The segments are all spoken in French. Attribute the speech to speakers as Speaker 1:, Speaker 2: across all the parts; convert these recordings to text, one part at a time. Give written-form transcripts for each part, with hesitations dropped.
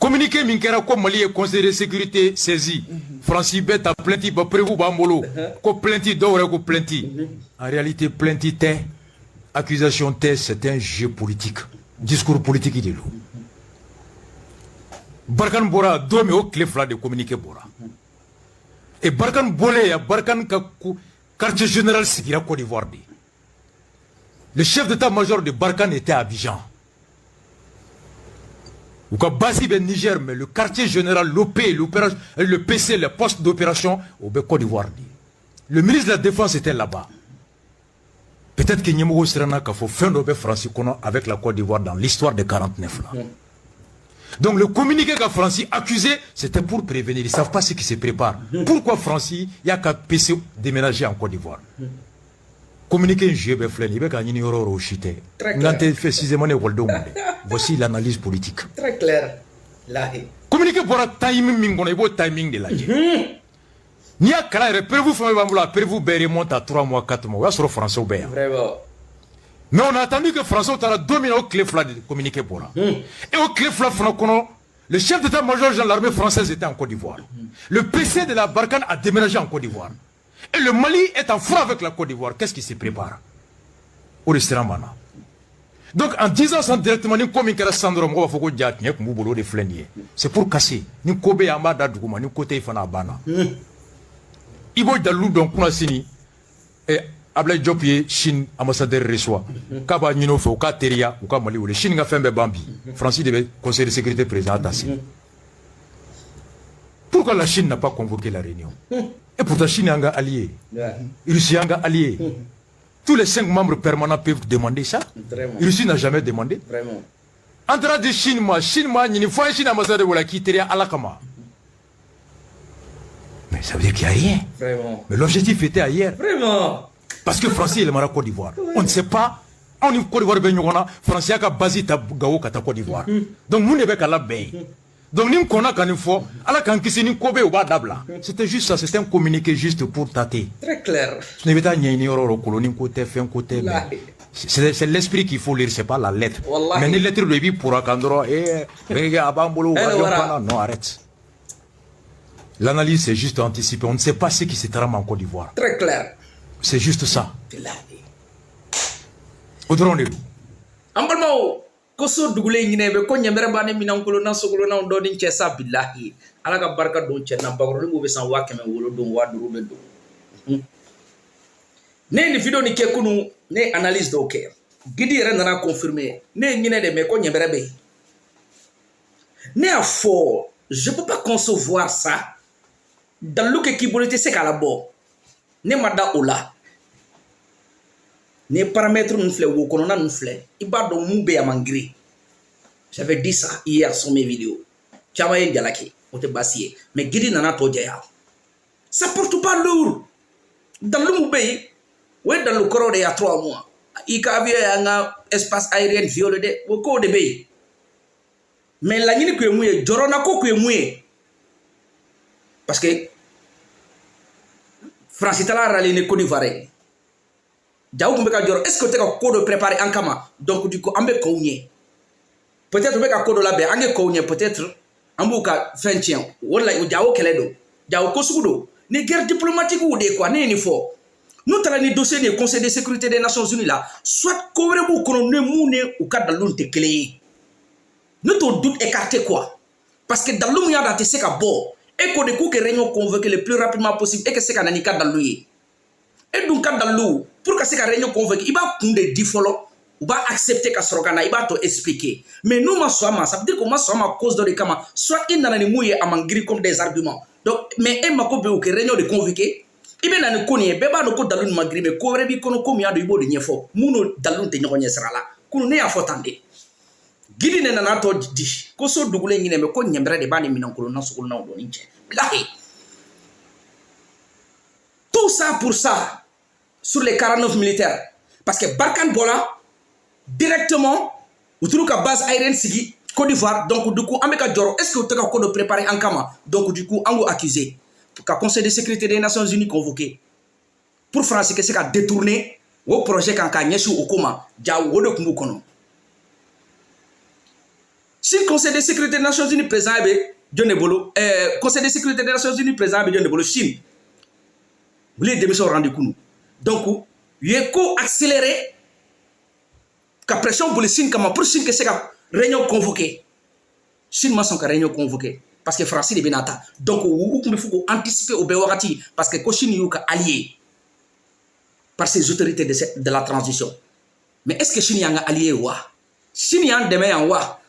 Speaker 1: Communiqué Minkera comme Mali et Conseil de sécurité saisi. Francis Bet a plainti, prévu Bambolo. Ko plainti, d'or ko plainti. En réalité, plainti t'es, accusation t'es, c'est un jeu politique. Discours politique, il est lourd. Barkan Bora, deux mais au clé flat de communiquer Bora. Et Barkan Bolé, Barkan quartier général Sikira Côte d'Ivoire. Le chef d'état-major de Barkan était à Abidjan. Ou qu'à Basi ben Niger, mais le quartier général, l'OP, le PC, le poste d'opération au Côte d'Ivoire. Le ministre de la Défense était là-bas. Peut-être que Nyemou Serana a fait fin de Francis avec la Côte d'Ivoire dans l'histoire de 49 là. Donc le communiqué qu'a Francis accusé, c'était pour prévenir. Ils ne savent pas ce qui se prépare. Pourquoi Francis, il n'y a qu'à PC déménager en Côte d'Ivoire? Communiqué un jeu, il y a un numéro au chité. Voici l'analyse politique.
Speaker 2: Très clair.
Speaker 1: Communiqué pour un timing, il faut timing de la Ni a calé, prévu remonte à 3 mois, 4 mois. Sur français ou bien.
Speaker 2: Vraiment.
Speaker 1: Mais on a attendu que François a dominé au clé flat de communiquer pour là. Et au clé flat, le chef d'état-major de l'armée française était en Côte d'Ivoire. Le PC de la Barkhane a déménagé en Côte d'Ivoire. Et le Mali est en froid avec la Côte d'Ivoire. Qu'est-ce qui se prépare? Au restaurant Mana. Donc en disant ça directement, ni comme il syndrome, on va faire que Dieu nous boulot de flinguer. C'est pour casser. Ni Kobe Amada Douguma, ni côté Fana Bana. Il va y avoir donc Kunasini et Ablaye Diop Chine ambassadeur reçoit. Kaba Nino fait au cas Teria ou Mali ou le Chine a fait un Bambi. Francis devait conseil de sécurité président assis. Pourquoi la Chine n'a pas convoqué la réunion? Et pourtant, Chine est un allié. Russie est un allié. Tous les 5 membres permanents peuvent demander ça. Russie n'a jamais demandé. Entre de Chine, il y a Chine ambassadeur ou la Kiteria à la Kama. Mais ça veut dire qu'il n'y a rien.
Speaker 2: Vraiment.
Speaker 1: Mais l'objectif était ailleurs.
Speaker 2: Vraiment.
Speaker 1: Parce que Francis est le Maroc Côte d'Ivoire. On ne sait pas. On est Côte d'Ivoire, Francis a basé ta Gao Kata Côte d'Ivoire. Donc, nous ne sommes pas là. Donc, nous connaissons c'était juste ça, c'était un communiqué juste pour tâter.
Speaker 2: Très clair.
Speaker 1: C'est l'esprit qu'il faut lire, c'est pas la lettre.
Speaker 2: Wallahi.
Speaker 1: Mais les lettres de vie pour Akandro, non, arrête. L'analyse, c'est juste anticiper. On ne sait pas ce qui se trame en Côte d'Ivoire.
Speaker 2: Très clair.
Speaker 1: C'est juste ça. Audrey,
Speaker 2: Ambalmao, koso dugule nyinebe ko nyamere bane minankolo na sokolo na ndo din chesa billahi. Ala ka barka don che na bagoro mo be san wa keme wolo don wa duru be do. Ne ni video ni kekunu ne analyse do ke. Gidi re na confirmer. Ne nyine de me ko nyamere be. Ne a fort, je peux pas concevoir ça. Dans le qui bolite c'est qu'à la bo. Ne mada ola. Ne paramètres nous flè ou qu'on a nous flè. Il va donc moube à mangri. J'avais dit ça hier sur mes vidéos. Chama yen dialaki, on te bassier. Mais Gidi nana to jaya. Ça porte pas lourd. Dans le moube, ouais dans le corps il y a 3 mois. Il y a un espace aérien violé au cours de bay. Mais la nuit que mouye, jorona ko que mouye. Parce que France Tala râle ne Côte d'Ivoire. Jaou kumbeka joro, est-ce que tu as un code préparé en kama? Donc du coup, ambe kounye. Peut-être que tu as un code là-bas, ambe kounye, peut-être ambuka fentien. Wala jaou keledo. Jaou kosudo. Ni guerre diplomatique ou de quoi, ni fort. Nous avons les dossiers du Conseil de sécurité des Nations Unies là. Soit couvre-vous qu'on ne moune ou cadre de l'unité clé. Nous te doute écarter quoi? Parce que dans le moyen d'être c'est qu'à bord. Et qu'on découvre que réunion convoquée le plus rapidement possible et que c'est qu'à n'anique dans lui. Et donc dans l'eau, pour que c'est qu'à réunion convoquée, il va prendre des follow, il va accepter qu'à ce il va te expliquer. Mais nous, ça veut dire que moi, à cause de l'écama, soit il n'a pas mouillé à mangri comme des arguments. Donc, mais il m'a compris que réunion de convoquée, il va nous connaître, bébé nous connaît dans le mangri, mais qu'on rébi qu'on combien de ibo de niefo, mouno dans l'un de n'y sera là, qu'on n'est à fotande. Gidi ne nana to di ko so dugule ngine me ko nyembere de bani minankolo na sukul na do ninche bilahi. Tout ça pour ça sur les 49 militaires parce que Barkhane Bola directement autour ka base aérienne sigi Côte d'Ivoire donc du coup ameka joro est-ce que tu as de préparer en kama donc du coup ango accusé ka Conseil de sécurité des Nations Unies convoqué pour France que c'est ka détourner au projet kan ka nyesu okoma ja wodo kumbu kono. Si le Conseil de sécurité des Nations Unies présent Conseil de sécurité des Nations Unies présent Chine, vous les démissions rendu compte. Donc, il y a accéléré la pression pour le Chine pour Chine que c'est la réunion convoquée. Chine m'a son réunion convoquée parce que France est bien. Donc, il faut anticiper au Béouarati parce que Chine est allié par ces autorités de la transition. Mais est-ce que Chine est allié ou pas? Chine est demain en wa,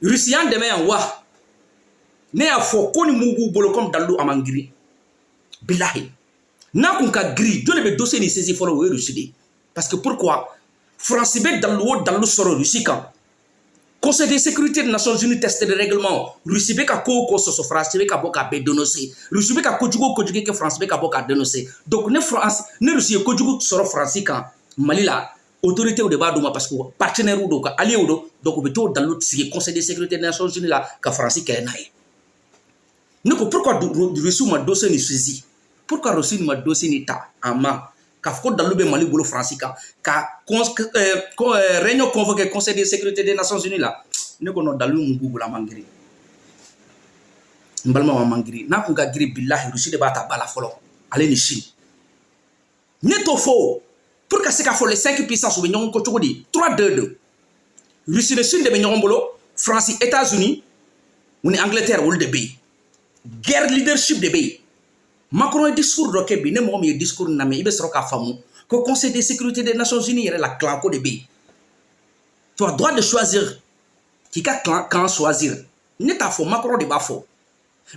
Speaker 2: Russie est demain en wa. Ne a fo ko ni mugu bolo comme dalu amangiri. Billahi. Na kun ka gri, Dieu ne be dossier ni saisi folo we Russie. Parce que pourquoi? France be dalu soro Russie kan. Conseil de sécurité des Nations Unies teste le règlement. Russie be ka ko so France be ka boka be dénoncer. Russie be ka kojugo que France be ka boka dénoncer. Donc ne France ne Russie kojugo soro France kan. Mali la autorité ou débat parce que partenaire ou donc allié ou donc on dans l'autre Conseil de sécurité des Nations Unies là que France qui est naï. Pourquoi Russie m'a dossier ni saisi? Pourquoi Russie m'a dossier ni ta ama? Car dans le Mali bolo France ka réunion convoquée Conseil de sécurité des Nations Unies là ne kono dans le mungu la mangiri. Mbalma wa mangiri na kunga giri billahi Russie de bata bala folo allez ni Chine. Neto faux. Pour que c'est les 5 puissances ou 3-2-2. Russie, le Chine de France, États-Unis, ou Angleterre ou de pays. Guerre leadership de pays. Macron a discours de Kébi, ne m'ont mis discours na mais il sera qu'à famou que Conseil de sécurité des Nations Unies est la clanco de pays. Tu as droit de choisir qui a clan choisir. Ne t'a faux Macron de bafo.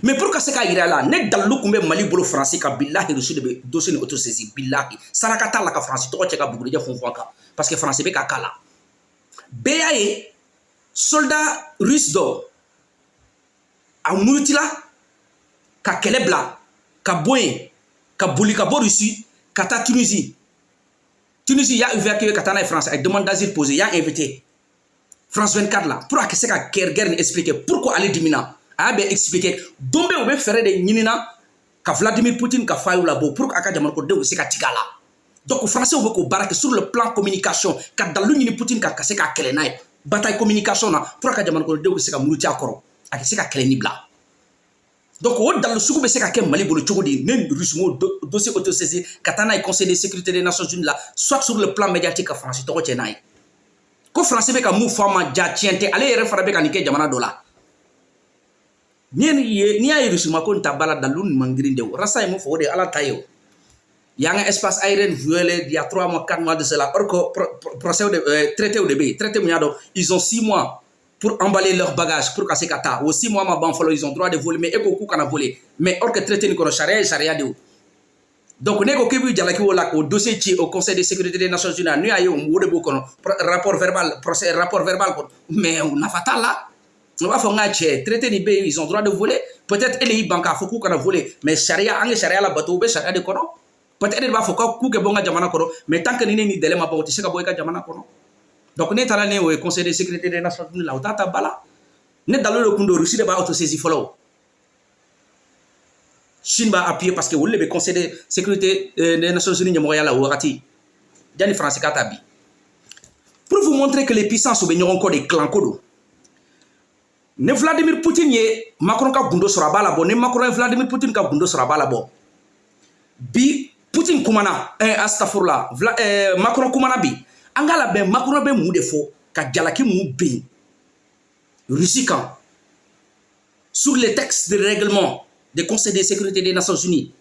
Speaker 2: Mais pour que ce cas là, net dans le kumbe Mali bolo français ka billahi reçu de dossier auto saisi billahi. Sarakata la ka France to cheka bugu de fonfonka parce que français be ka kala. BAE soldat russe do a multila ka kelebla ka boye ka buli ka bo Russie ka ta Tunisie. Tunisie ya évacué Katana et France avec demande d'asile posée, ya invité France 24 là pour que ce cas guerre expliquer pourquoi aller diminuer. A bien expliqué dombe ou bien faire des ninina ka Vladimir Poutine ka fayu labo pour que jamana ko de se ka tigala. Donc français on veut ko barake sur le plan communication ka dalu ni Poutine ka se ka kele nay bataille communication na pour que jamana ko de se ka muruti akoro ak se ka kele ni bla. Donc o dalu suku be se ka ke Mali bolo chogodi ne Russie mo dossier auto saisi katana et Conseil de sécurité des Nations Unies là soit sur le plan médiatique français to ko chenay ko français be ka mu fama ja tiente aller refara be ka ni ke jamana dola. Ni a Russie ma kon tabala dalun mangiri de rasa mo fo de ala tayo yanga espace aérien violé il y a 3 mois 4 mois de cela or que procès de traité au début traité mo ils ont 6 mois pour emballer leurs bagages pour casser kata ou 6 mois ma ban follow ils ont droit de voler mais eko ku kana voler mais or que traité ni ko charia de donc ne ko kebu jalaki wala ko dossier ci au Conseil de sécurité des Nations Unies ni ayo mo de bokono rapport verbal procès rapport verbal mais on a fatal là. On va faire un traité ni pays, ils ont droit de voler. Peut-être les banques à Foucault qu'on a volé, mais charia, en charia la bateau, charia de Kono. Peut-être il va faut que bonga jamana Kono, mais tant que ni délai ma pas, tu sais que boyka jamana Kono. Donc n'est pas là au Conseil de sécurité des Nations Unies là, au tata bala. N'est dans le kundo Russie de ba auto saisi follow. Chine va appuyer parce que vous le Conseil de sécurité des Nations Unies de Montréal là ou rati. Jani France katabi. Pour vous montrer que les puissances ont encore des clans kodo. Ne Vladimir Poutine ye Macron ka gundo sura bala bo ne Macron Vladimir Poutine ka gundo sura bala bo bi Poutine kumana astafurla Macron kumana bi angala be Macron be mu defo ka jalaki mu be Russie kan sur les textes de règlement des Conseils de sécurité des Nations Unies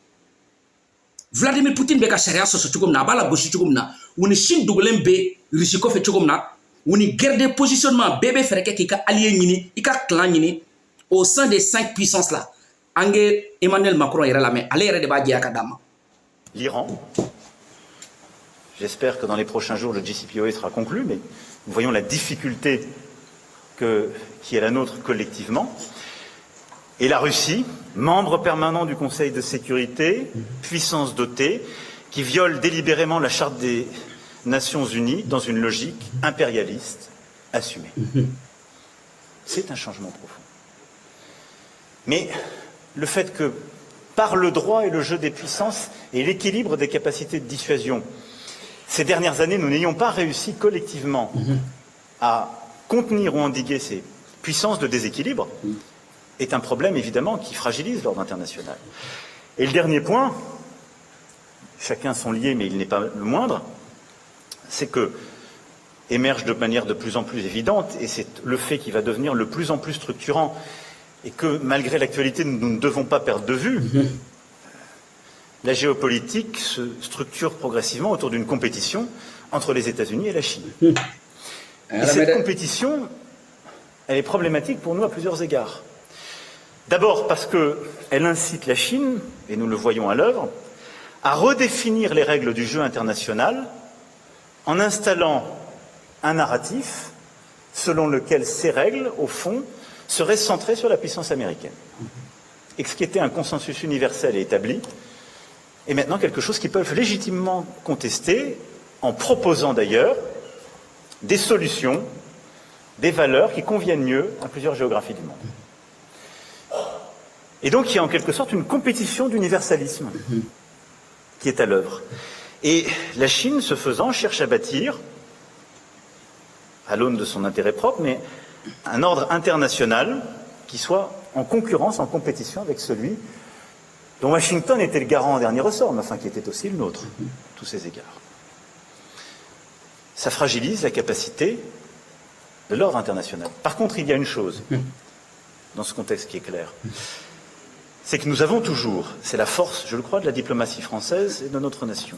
Speaker 2: Vladimir Poutine be ka sharia so chukumna bala goshi chukumna woni Chine dugulem be Russie ko fe chukumna une guerre de positionnement bébé frère qui a allié ni il a clan ni au sein des 5 puissances là Emmanuel Macron est là mais allez de badi akadama
Speaker 3: l'Iran. J'espère que dans les prochains jours le JCPOA sera conclu mais nous voyons la difficulté qui est la nôtre collectivement et la Russie, membre permanent du Conseil de sécurité, puissance dotée qui viole délibérément la charte des Nations Unies dans une logique impérialiste assumée. C'est un changement profond. Mais le fait que, par le droit et le jeu des puissances et l'équilibre des capacités de dissuasion, ces dernières années, nous n'ayons pas réussi collectivement à contenir ou endiguer ces puissance de déséquilibre est un problème évidemment qui fragilise l'ordre international. Et le dernier point, chacun sont liés mais il n'est pas le moindre, c'est que émerge de manière de plus en plus évidente, et c'est le fait qui va devenir le plus en plus structurant, et que malgré l'actualité nous ne devons pas perdre de vue, la géopolitique se structure progressivement autour d'une compétition entre les États-Unis et la Chine. Et cette compétition, elle est problématique pour nous à plusieurs égards. D'abord parce qu'elle incite la Chine, et nous le voyons à l'œuvre, à redéfinir les règles du jeu international en installant un narratif selon lequel ces règles, au fond, seraient centrées sur la puissance américaine. Et ce qui était un consensus universel et établi est maintenant quelque chose qu'ils peuvent légitimement contester, en proposant d'ailleurs des solutions, des valeurs qui conviennent mieux à plusieurs géographies du monde. Et donc il y a en quelque sorte une compétition d'universalisme qui est à l'œuvre. Et la Chine, ce faisant, cherche à bâtir, à l'aune de son intérêt propre, mais un ordre international qui soit en concurrence, en compétition avec celui dont Washington était le garant en dernier ressort, mais enfin qui était aussi le nôtre, à tous ces égards. Ça fragilise la capacité de l'ordre international. Par contre, il y a une chose, dans ce contexte qui est clair, c'est que nous avons toujours, c'est la force, je le crois, de la diplomatie française et de notre nation.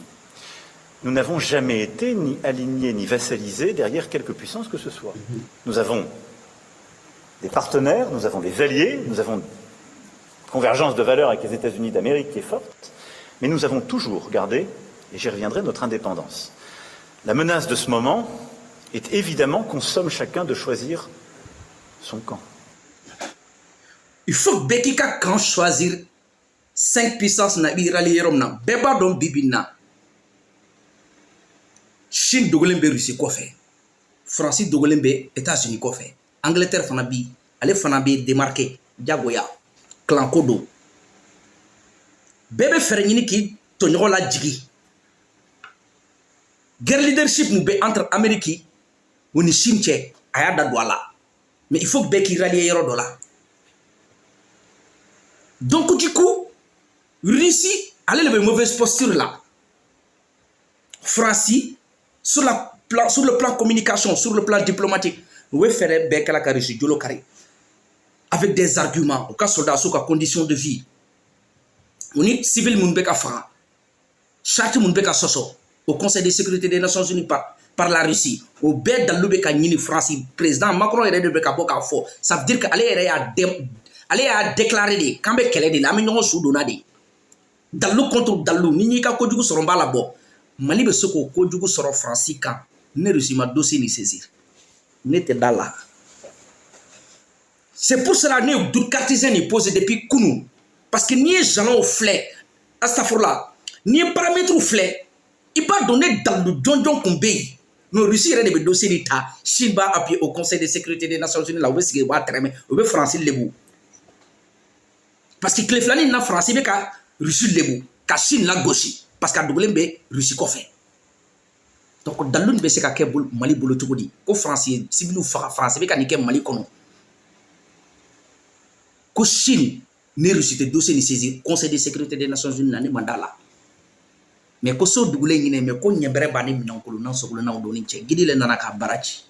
Speaker 3: Nous n'avons jamais été ni alignés ni vassalisés derrière quelque puissance que ce soit. Nous avons des partenaires, nous avons des alliés, nous avons une convergence de valeurs avec les États-Unis d'Amérique qui est forte, mais nous avons toujours gardé, et j'y reviendrai, notre indépendance. La menace de ce moment est évidemment qu'on somme chacun de choisir son camp.
Speaker 2: Il faut que quand choisir 5 puissances na birali romna beba don bibina Chine dogolen be Russie kofé France dogolen be États-Unis kofé Angleterre fana bi ale fana be démarqué jagoya clan kodo bébé fere ñini ki to ñoko la jigi guerre leadership mu be entre Amérique woni Chine tché aya da douala mais il faut que be ki rallier yoro do la. Donc du coup Russie elle a une mauvaise posture là. France sur le plan communication, sur le plan diplomatique, nous devons faire Bekala Russie avec des arguments, au cas soldats sur les conditions de vie. On est civil Mounbeka Fran, charte Mounbeka Soso, au Conseil de sécurité des Nations Unies par la Russie, au bed dans l'Ubeka Nini France, président Macron est de Beka Boka Fo. Ça veut dire qu'elle a déclaré des Kambe Kele de la Mignon Soudonade. Dans le contre Dalou, Ninika Kodjou seront là-bas. Mali be soko Kodjou sera français quand ne Russie ma dossier ni saisir. N'était dans là. C'est pour cela que nous cartésien ni posé depuis Kounou. Parce que ni gens au flé, à cette fois-là, ni paramètre au flé, il va donner dans le donjon qu'on paye. Nous Russie est des dossiers d'État. Chine va appuyer au Conseil de sécurité des Nations Unies là où est-ce qu'il va traîner, où est français le bout. Parce que les flânines na français be ka Russie lebu ka Chine la gauche parce que dogolen be Russie ko fait. Donc dans l'une be se ka ke Mali bolo tugudi ko français civil français be ka ni ke Mali kono. Ko Chine ne Russie te dossier ni saisir Conseil de sécurité des Nations Unies na ne mandala. Mais ko so dogolen ni mais ko nyebere ba ni minankolo na sokolo na odoni che gidi le nana ka barachi.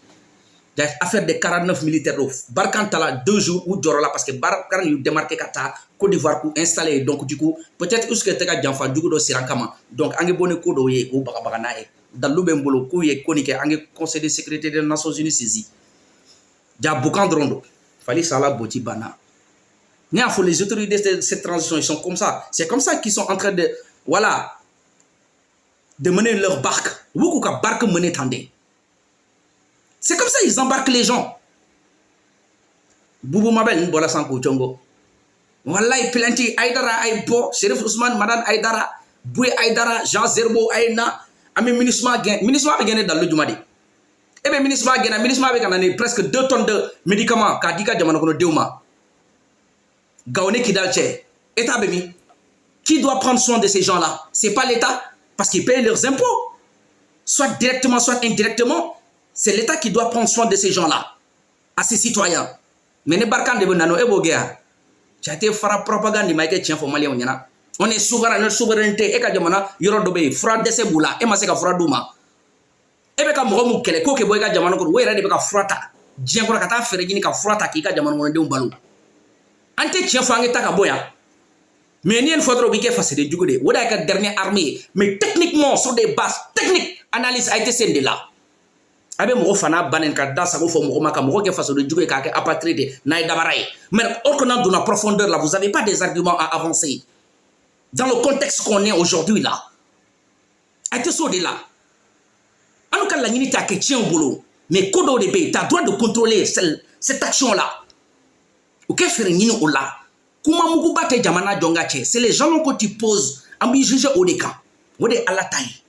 Speaker 2: Affaire des 49 militaires Barkantala 2 jours ou Djorola parce que Barkan yu démarqué Kata Côte d'Ivoire pour installer donc du coup peut-être est-ce que teka janfa du do sirankama donc ange bonne ko do ye ko baka na e dalu be mbolo ko ye konike ange Conseil de sécurité des Nations Unies saisi ja Bukandrondo fallait ça la boti bana mais il faut les autorités de cette transition ils sont comme ça c'est comme ça qu'ils sont en train de voilà de mener leur barque beaucoup ka barque mener tandé. C'est comme ça ils embarquent les gens. Boubou Mabel Bola Sanko Chongo. Wallahi plenty Aïdara Aïbo, Chérif Ousmane, Madame Aïdara, Boué Aïdara, Jean Zerbo Aïna, Ami ministre a gagné dans le Dumadi. Eh bien, ministre a gagné presque 2 tonnes de médicaments, Kadika Jamanokono Deuma. Gaone Kidalche, État Bémi. Qui doit prendre soin de ces gens-là? C'est pas l'État, parce qu'ils payent leurs impôts. Soit directement, soit indirectement. C'est l'État qui doit prendre soin de ces gens-là, à ses citoyens. Mais ne barkan de nano ebogia. Tu as été fara propagande ma ke tien fo malien nyana. On est souverain, notre souveraineté e ka jamana yoro dobe fra dese bula e ma se ka fra duma. E be ka mo mu kele ko ke boy ka jamana ko we re de be ka frata. Dien ko ka ta fere gini ka frata ki ka jamana mo de balu. Ante tien fo angeta ka boya. Mais ni en faudra bi ke face de jugo de woda ka dernière armée mais techniquement sur des bases techniques analyse a été celle de là. Abe mo fana banen ka da sago fo mo maka mo ke face de jugo ka ke apatride na dabaray. Mais au connant de la profondeur là, vous avez pas des arguments à avancer. Dans le contexte qu'on est aujourd'hui là. A été so de là. En cas la unité a que tient au boulot. Mais kodo de pays, tu as droit de contrôler cette action là. Ou qu'est-ce que tu fais là? Comment mugu bate jamana jongache? C'est les gens que tu poses à me juger au décan. Ou de à la taille.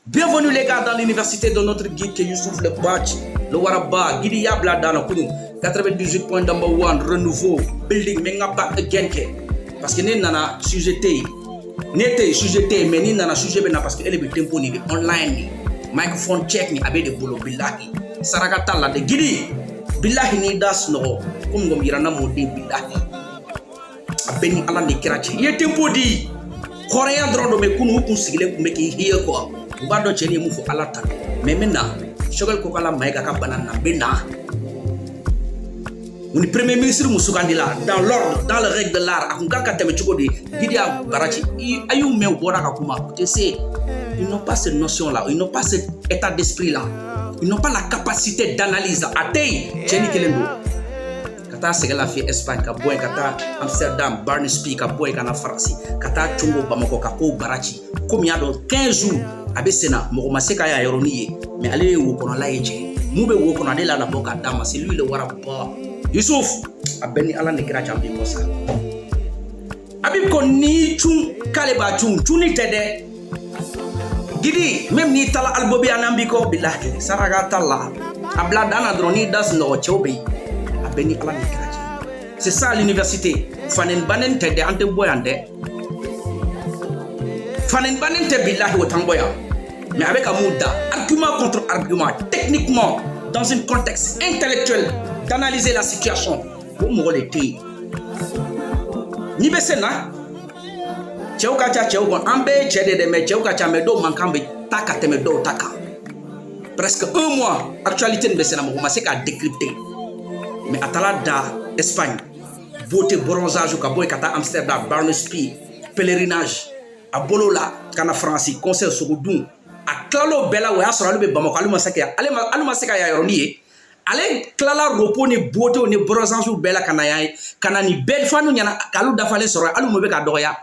Speaker 2: Bienvenue les gars dans l'université de notre guide que Youssouf le Bachi, le Waraba, Guidi Yabla dans le Kounou, 98 points number 1, renouveau, building, menga back again. Parce que nous avons sujet, mais nous avons sujet parce que elle est tempo ni online, microphone check ni avec des boulot billahi. Sarakata la de Guidi, billahi ni das no, comme comme irana modi billahi. Abeni ala ni kirachi. Il est tempo di. Coréen drondo me kunu kun sigile me ki hiye ko. Ubado cheni mu fo ala ta. Mais maintenant, shogal ko kala maïga ka banana benda. Le premier ministre Moussouandila, dans l'ordre, dans le règle de l'art, à Kunka Kateme Chukodi, Gidia Barachi, Ayou Meubora Kakuma, tu sais, ils n'ont pas cette notion-là, ils n'ont pas cet état d'esprit-là, ils n'ont pas la capacité d'analyse. Atei, Jenny Kelendo, Kata Segala fi Espagne, Kaboy, Kata Amsterdam, Barney Kaboy, Kana France, Kata Chungo Bamako, Kako Barachi, comme il y a 15 jours, à Bessena, Mokomaseka ya Yoroni, mais allez où qu'on a l'aïe, Moube où qu'on a de la boca dama, c'est lui le Warapa. Youssouf, abeni ala ne kira champi kosa. Abib ko ni chung kaleba chung ni tede. Gidi même ni tala albobi anambi ko billahi saraga tala. Abla dana droni das no chobi. Abeni ala ne kira champi. C'est ça l'université. Fanen banen tede ante boyande. Fanen banen te billahi autant boya. Mais avec amouda, argument contre argument, techniquement, dans un contexte intellectuel, d'analyser la situation. Pour me relater. Ni besena. Tchouka tchouka ambe tchede de me tchouka tchamedo mankambe taka temedo taka. Presque un mois, actualité de besena mo commencé à décrypter. Mais atala da Espagne, beauté bronzage ka boy kata Amsterdam, Barney pèlerinage, à Bolola, kana France, concert Sogoudou, à Clalo Bella ou à Soralube Bamako, Alumaseka ya yoronié. Ale klala ropo ni beauté ni bronzage ou bella kanaya kana ni belle fanu nyana kalu dafale soro alu mobe ka doya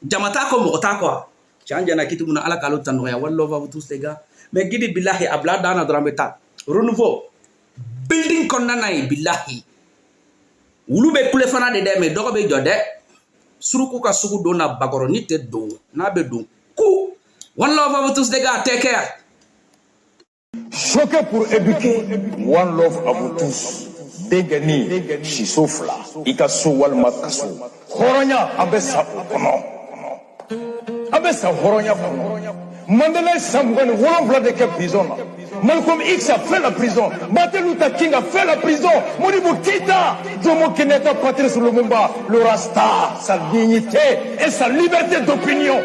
Speaker 2: jamata ko mota quoi chanja na kitu muna ala kalu tanoya wallo va vous tous les gars mais gidi billahi abla dana drameta renouveau building konnanay billahi wulube kule fana de me dogo be jode suruku ka sugu dona bagoro ni te do na be do ku wallo va vous tous les gars take care.
Speaker 4: Choqué pour éduquer, one love à vous tous. Dégani, Chisofla, Ikaso Walmakaso. Horonya, Abessa Okono. Abessa Horonya. Mandela Samwen, Wolonvla de quelle prison? Malcolm X a fait la prison. Martin Luther King a fait la prison. Modibo Keïta, Jomo Kenyatta, Patrice Lumumba, le Rasta, sa dignité et sa liberté d'opinion.